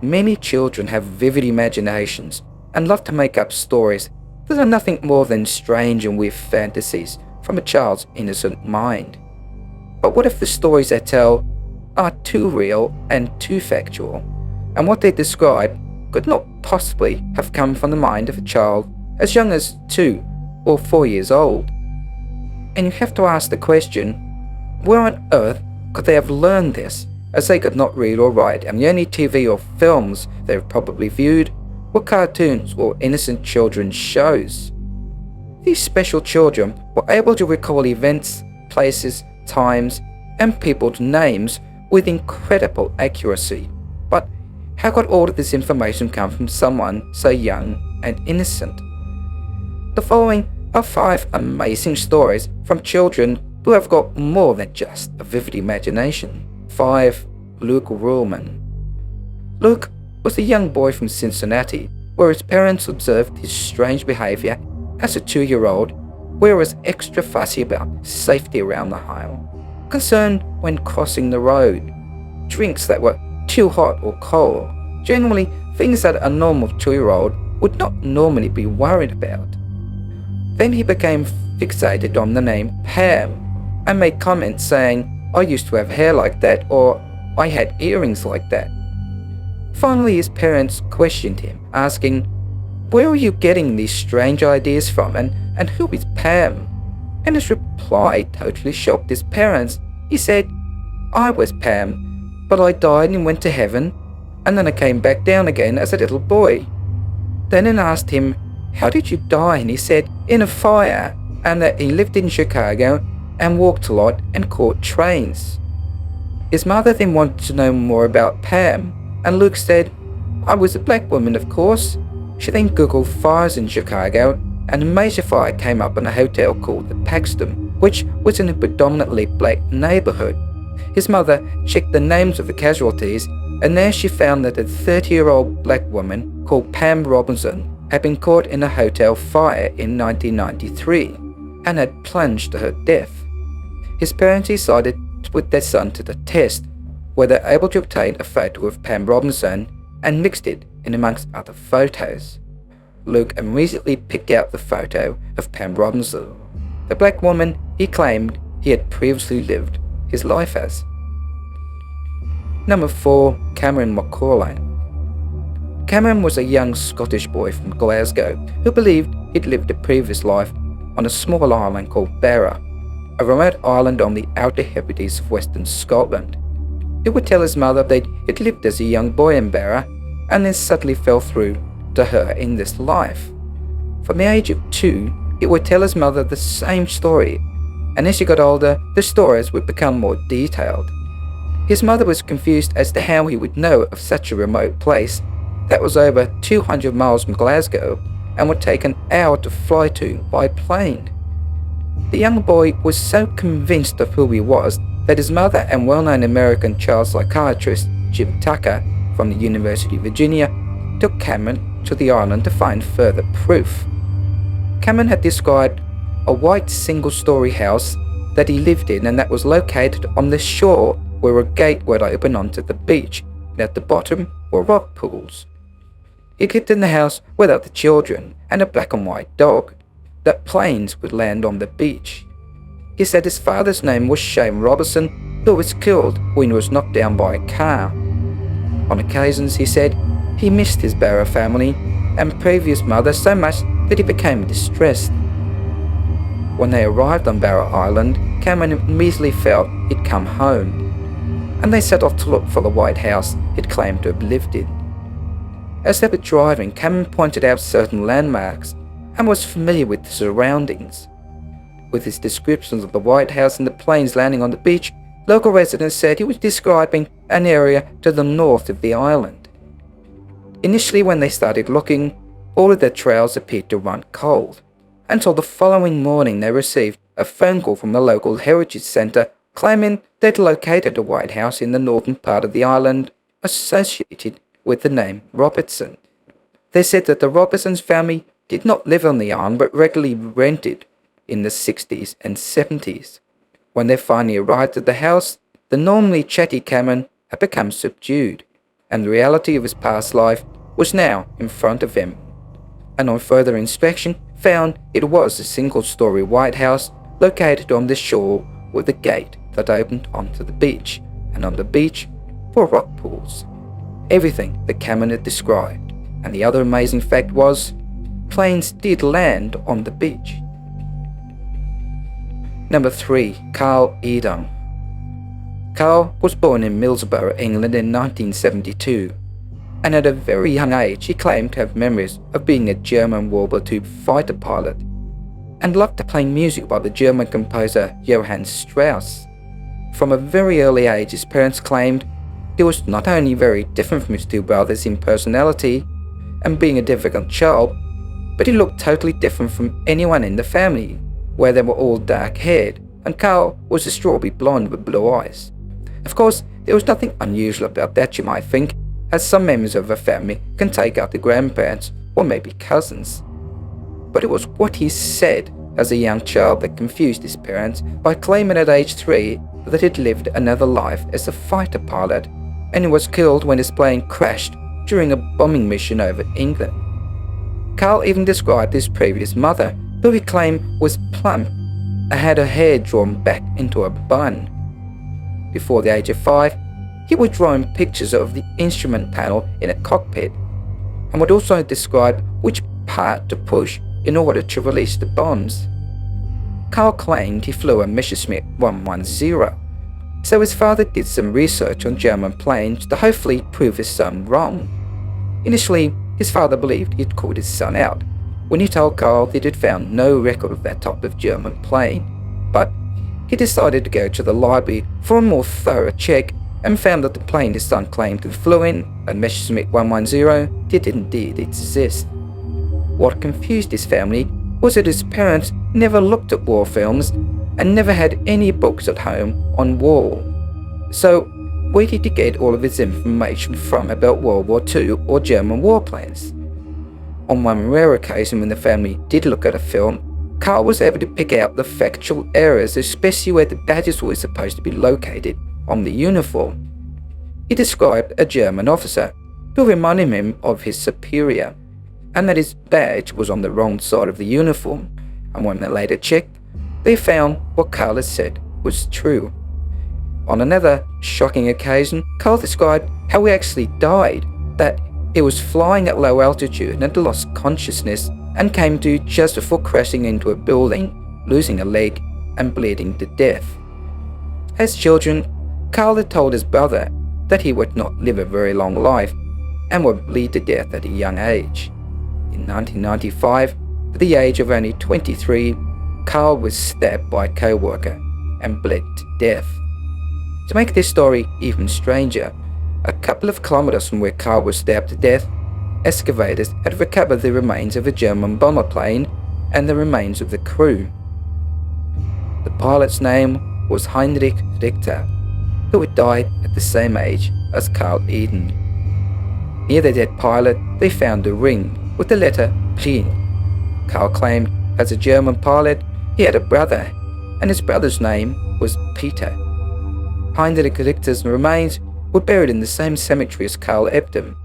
Many children have vivid imaginations and love to make up stories that are nothing more than strange and weird fantasies from a child's innocent mind. But what if the stories they tell are too real and too factual, and what they describe could not possibly have come from the mind of a child as young as 2 or 4 years old? And you have to ask the question, where on earth could they have learned this, as they could not read or write, and the only TV or films they've probably viewed were cartoons or innocent children's shows? These special children were able to recall events, places, times, and people's names with incredible accuracy. But how could all of this information come from someone so young and innocent? The following are 5 amazing stories from children who have got more than just a vivid imagination. 5. Luke Ruhlman. Luke was a young boy from Cincinnati, where his parents observed his strange behavior as a 2-year-old, where he was extra fussy about safety around the home, concerned when crossing the road, drinks that were too hot or cold, generally things that a normal 2-year-old would not normally be worried about. Then he became fixated on the name Pam and made comments saying, "I used to have hair like that," or "I had earrings like that." Finally, his parents questioned him, asking, "Where are you getting these strange ideas from, and who is Pam?" And his reply totally shocked his parents. He said, "I was Pam, but I died and went to heaven, and then I came back down again as a little boy." Then I asked him, "How did you die?" And he said, "In a fire," and that he lived in Chicago and walked a lot and caught trains. His mother then wanted to know more about Pam, and Luke said, "I was a black woman, of course." She then googled fires in Chicago, and a major fire came up in a hotel called the Paxton, which was in a predominantly black neighborhood. His mother checked the names of the casualties, and there she found that a 30-year-old black woman called Pam Robinson had been caught in a hotel fire in 1993 and had plunged to her death. His parents decided to put their son to the test, where they were able to obtain a photo of Pam Robinson and mixed it in amongst other photos. Luke immediately picked out the photo of Pam Robinson, the black woman he claimed he had previously lived his life as. Number 4. Cameron McCauley. Cameron was a young Scottish boy from Glasgow who believed he'd lived a previous life on a small island called Barra, a remote island on the Outer Hebrides of Western Scotland. He would tell his mother that he'd lived as a young boy in Barra and then suddenly fell through to her in this life. From the age of 2, he would tell his mother the same story, and as he got older, the stories would become more detailed. His mother was confused as to how he would know of such a remote place that was over 200 miles from Glasgow and would take an hour to fly to by plane. The young boy was so convinced of who he was that his mother and well-known American child psychiatrist Jim Tucker from the University of Virginia took Cameron to the island to find further proof. Cameron had described a white single-story house that he lived in and that was located on the shore where a gate would open onto the beach, and at the bottom were rock pools. He lived in the house without the children and a black and white dog, that planes would land on the beach. He said his father's name was Shane Robinson, who was killed when he was knocked down by a car. On occasions, he said, he missed his Barra family and previous mother so much that he became distressed. When they arrived on Barra Island, Cameron immediately felt he'd come home, and they set off to look for the white house he'd claimed to have lived in. As they were driving, Cameron pointed out certain landmarks and was familiar with the surroundings. With his descriptions of the White House and the planes landing on the beach, local residents said he was describing an area to the north of the island. Initially, when they started looking, all of their trails appeared to run cold, until the following morning they received a phone call from the local heritage centre claiming they'd located a White House in the northern part of the island associated with the name Robertson. They said that the Robertsons family did not live on the island but regularly rented in the 60s and 70s. When they finally arrived at the house, the normally chatty Cameron had become subdued, and the reality of his past life was now in front of him. And on further inspection, found it was a single-story white house located on the shore with a gate that opened onto the beach, and on the beach were rock pools. Everything the camera had described, and the other amazing fact was, planes did land on the beach. Number 3. Carl Eden. Carl was born in Middlesbrough, England in 1972, and at a very young age he claimed to have memories of being a German World War II fighter pilot, and loved to play music by the German composer Johann Strauss. From a very early age, his parents claimed he was not only very different from his two brothers in personality and being a difficult child, but he looked totally different from anyone in the family, where they were all dark-haired, and Carl was a strawberry blonde with blue eyes. Of course, there was nothing unusual about that, you might think, as some members of a family can take out the grandparents or maybe cousins. But it was what he said as a young child that confused his parents by claiming at age 3 that he'd lived another life as a fighter pilot, and he was killed when his plane crashed during a bombing mission over England. Carl even described his previous mother, who he claimed was plump and had her hair drawn back into a bun. Before the age of 5, he would draw in pictures of the instrument panel in a cockpit, and would also describe which part to push in order to release the bombs. Carl claimed he flew a Messerschmitt 110, so his father did some research on German planes to hopefully prove his son wrong. Initially, his father believed he'd called his son out when he told Carl that he'd found no record of that type of German plane, but he decided to go to the library for a more thorough check and found that the plane his son claimed to have flew in, a Messerschmitt 110, did indeed exist. What confused his family was that his parents never looked at war films and never had any books at home on war. So, where did he get all of his information from about World War II or German warplanes? On one rare occasion when the family did look at a film, Carl was able to pick out the factual errors, especially where the badges were supposed to be located on the uniform. He described a German officer who reminded him of his superior, and that his badge was on the wrong side of the uniform, and when they later checked, they found what Carl had said was true. On another shocking occasion, Carl described how he actually died, that he was flying at low altitude and had lost consciousness and came to just before crashing into a building, losing a leg and bleeding to death. As children, Carl had told his brother that he would not live a very long life and would bleed to death at a young age. In 1995, at the age of only 23, Carl was stabbed by a co-worker and bled to death. To make this story even stranger, a couple of kilometers from where Carl was stabbed to death, excavators had recovered the remains of a German bomber plane and the remains of the crew. The pilot's name was Heinrich Richter, who had died at the same age as Carl Eden. Near the dead pilot, they found a ring with the letter P. Carl claimed as a German pilot he had a brother, and his brother's name was Peter. Heinrich Richter's remains were buried in the same cemetery as Carl Ebdom,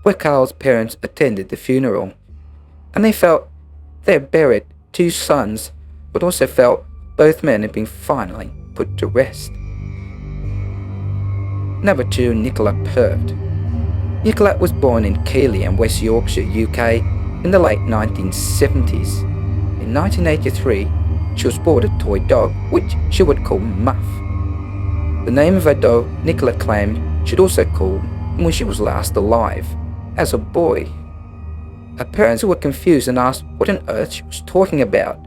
where Carl's parents attended the funeral, and they felt they had buried two sons, but also felt both men had been finally put to rest. Number 2. Nicola Pert. Nicola was born in Keighley in West Yorkshire, UK in the late 1970s. In 1983, she was bought a toy dog, which she would call Muff. The name of her dog, Nicola claimed she'd also called when she was last alive, as a boy. Her parents were confused and asked what on earth she was talking about,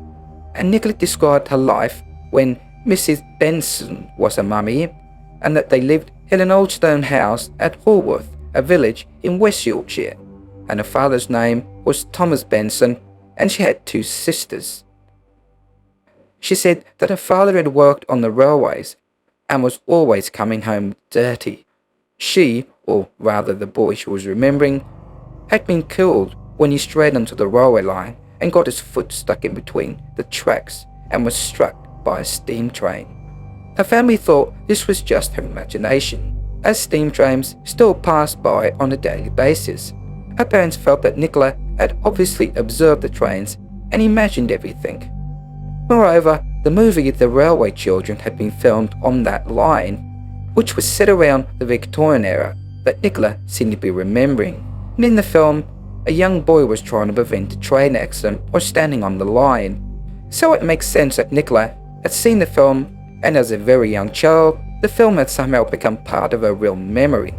and Nicola described her life when Mrs. Benson was her mummy, and that they lived in an old stone house at Horworth, a village in West Yorkshire, and her father's name was Thomas Benson, and she had two sisters. She said that her father had worked on the railways and was always coming home dirty. She, or rather the boy she was remembering, had been killed when he strayed onto the railway line and got his foot stuck in between the tracks and was struck by a steam train. Her family thought this was just her imagination, as steam trains still passed by on a daily basis. Her parents felt that Nicola had obviously observed the trains and imagined everything. Moreover, the movie The Railway Children had been filmed on that line, which was set around the Victorian era that Nicola seemed to be remembering. And in the film, a young boy was trying to prevent a train accident or standing on the line. So it makes sense that Nicola had seen the film, and as a very young child, the film had somehow become part of her real memory.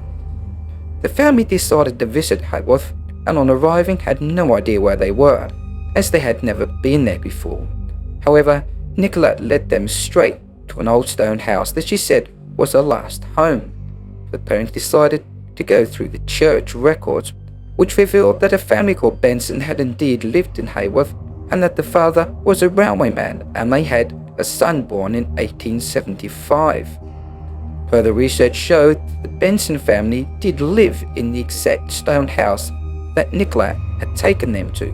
The family decided to visit Haworth, and on arriving had no idea where they were, as they had never been there before. However, Nicola led them straight to an old stone house that she said was her last home. The parents decided to go through the church records, which revealed that a family called Benson had indeed lived in Haworth, and that the father was a railwayman, and they had a son born in 1875. Further research showed the Benson family did live in the exact stone house that Nicola had taken them to.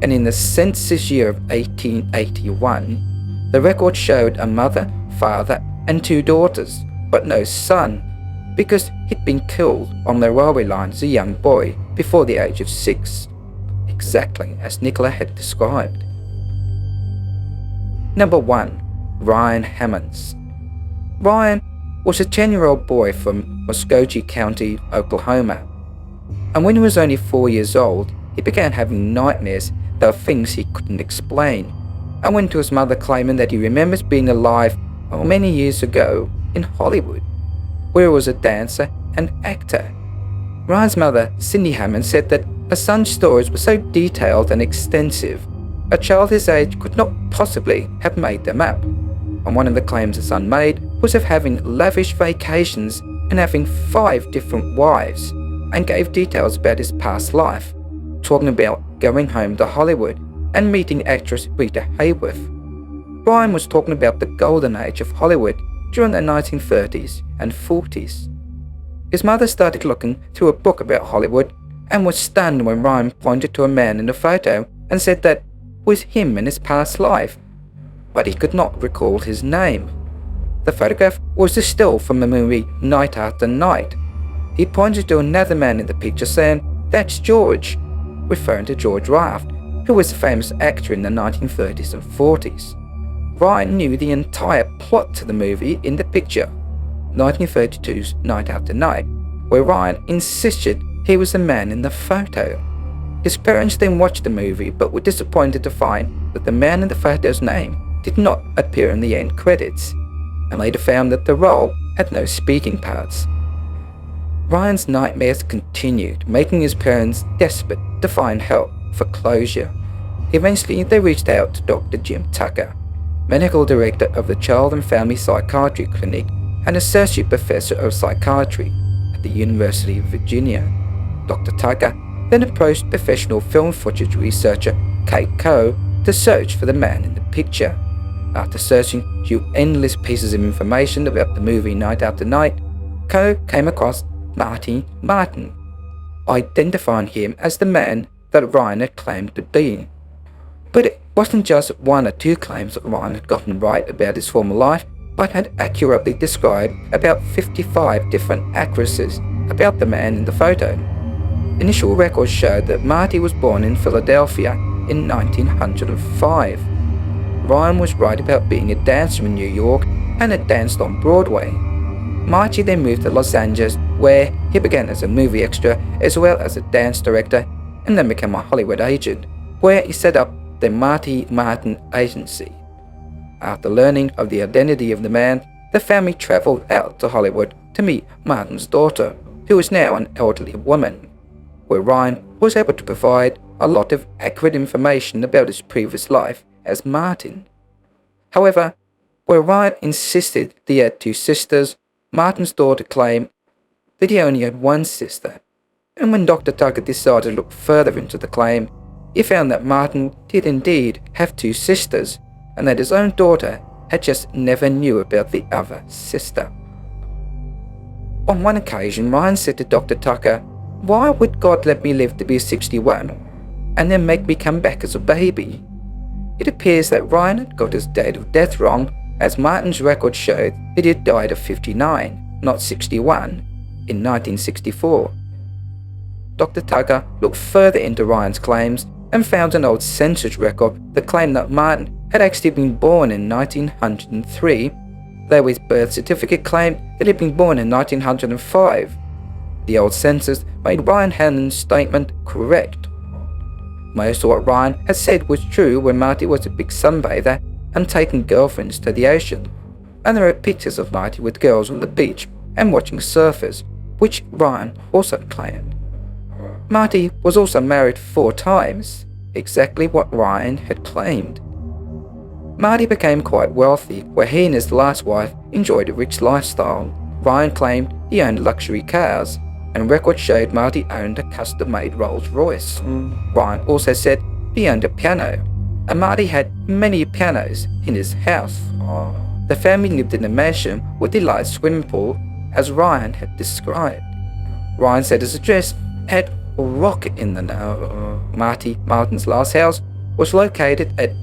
And in the census year of 1881, the record showed a mother, father, and 2 daughters, but no son, because he'd been killed on the railway line as a young boy before the age of 6, exactly as Nicola had described. Number 1. Ryan Hammonds. Ryan was a 10-year-old boy from Muskogee County, Oklahoma, and when he was only 4 years old, he began having nightmares that were things he couldn't explain, and went to his mother claiming that he remembers being alive many years ago in Hollywood, where he was a dancer and actor. Ryan's mother, Cindy Hammond, said that her son's stories were so detailed and extensive, a child his age could not possibly have made them up. And one of the claims the son made was of having lavish vacations and having 5 different wives, and gave details about his past life, talking about going home to Hollywood and meeting actress Rita Hayworth. Ryan was talking about the golden age of Hollywood during the 1930s and 40s. His mother started looking through a book about Hollywood and was stunned when Ryan pointed to a man in the photo and said that was him in his past life, but he could not recall his name. The photograph was a still from the movie Night After Night. He pointed to another man in the picture saying, "That's George," referring to George Raft, who was a famous actor in the 1930s and 40s. Ryan knew the entire plot to the movie in the picture, 1932's Night After Night, where Ryan insisted he was the man in the photo. His parents then watched the movie but were disappointed to find that the man in the photo's name did not appear in the end credits, and later found that the role had no speaking parts. Ryan's nightmares continued, making his parents desperate to find help for closure. Eventually, they reached out to Dr. Jim Tucker, medical director of the Child and Family Psychiatry Clinic and associate professor of psychiatry at the University of Virginia. Dr. Tucker then approached professional film footage researcher Kate Coe to search for the man in the picture. After searching through endless pieces of information about the movie Night After Night, Coe came across Marty Martin, identifying him as the man that Ryan had claimed to be. But it wasn't just 1 or 2 claims that Ryan had gotten right about his former life, but had accurately described about 55 different accuracies about the man in the photo. Initial records showed that Marty was born in Philadelphia in 1905. Ryan was right about being a dancer in New York and had danced on Broadway. Marty then moved to Los Angeles, where he began as a movie extra as well as a dance director, and then became a Hollywood agent, where he set up the Marty Martin Agency. After learning of the identity of the man, the family traveled out to Hollywood to meet Martin's daughter, who is now an elderly woman, where Ryan was able to provide a lot of accurate information about his previous life as Martin. However, where Ryan insisted that he had 2 sisters, Martin's daughter claimed that he only had 1 sister, and when Dr. Tucker decided to look further into the claim, he found that Martin did indeed have 2 sisters, and that his own daughter had just never knew about the other sister. On one occasion, Ryan said to Dr. Tucker, "Why would God let me live to be 61 and then make me come back as a baby?" It appears that Ryan had got his date of death wrong, as Martin's record showed that he had died at 59, not 61, in 1964. Dr. Tugger looked further into Ryan's claims and found an old census record that claimed that Martin had actually been born in 1903, though his birth certificate claimed that he had been born in 1905. The old census made Ryan Hannon's statement correct. Most of what Ryan had said was true when Marty was a big sunbather and taking girlfriends to the ocean, and there are pictures of Marty with girls on the beach and watching surfers, which Ryan also claimed. Marty was also married 4 times, exactly what Ryan had claimed. Marty became quite wealthy, where he and his last wife enjoyed a rich lifestyle. Ryan claimed he owned luxury cars, and records showed Marty owned a custom-made Rolls Royce. Ryan also said he owned a piano, and Marty had many pianos in his house. The family lived in a mansion with a large swimming pool, as Ryan had described. Ryan said his address had a rock in the name. Martin's last house was located at